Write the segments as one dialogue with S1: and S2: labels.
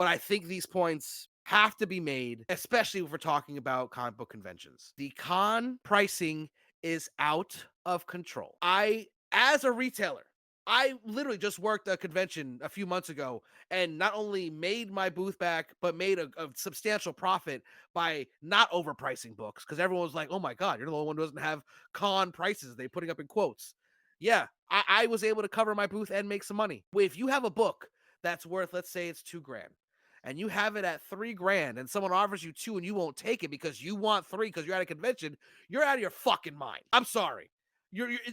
S1: But I think these points have to be made, especially if we're talking about comic book conventions. The con pricing is out of control. As a retailer, I literally just worked a convention a few months ago and not only made my booth back, but made a substantial profit by not overpricing books because everyone was like, oh my God, you're the only one who doesn't have con prices. They putting up in quotes. Yeah, I was able to cover my booth and make some money. If you have a book that's worth, let's say it's $2,000, and you have it at $3,000 and someone offers you two and you won't take it because you want three because you're at a convention, you're out of your fucking mind. I'm sorry.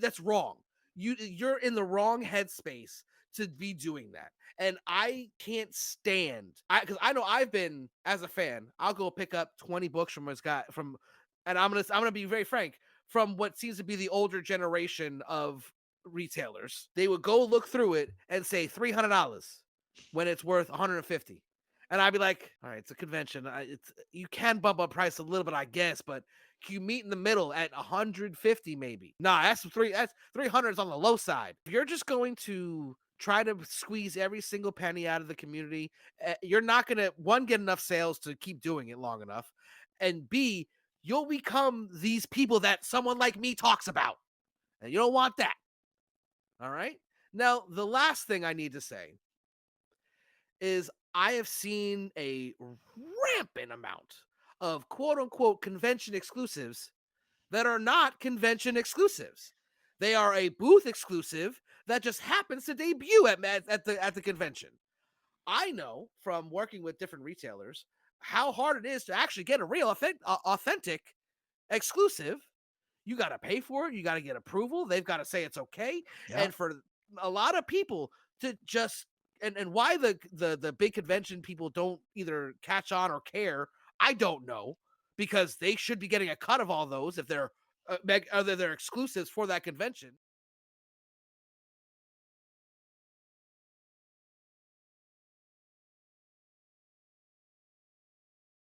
S1: That's wrong. You're in the wrong headspace to be doing that. And I can't stand because I know I've been as a fan, I'll go pick up 20 books from this guy from and I'm gonna be very frank, from what seems to be the older generation of retailers. They would go look through it and say $300 when it's worth 150. And I'd be like, all right, it's a convention. You can bump up price a little bit, I guess, but can you meet in the middle at 150 maybe? Nah, that's 300 is on the low side. If you're just going to try to squeeze every single penny out of the community, you're not gonna one get enough sales to keep doing it long enough, and B, you'll become these people that someone like me talks about, and you don't want that. All right. Now, the last thing I need to say is I have seen a rampant amount of quote unquote convention exclusives that are not convention exclusives. They are a booth exclusive that just happens to debut at the convention. I know from working with different retailers how hard it is to actually get a real authentic exclusive. You got to pay for it. You got to get approval. They've got to say it's okay.
S2: Yeah.
S1: And for a lot of people to just and why the big convention people don't either catch on or care, I don't know, because they should be getting a cut of all those if they're exclusives for that convention.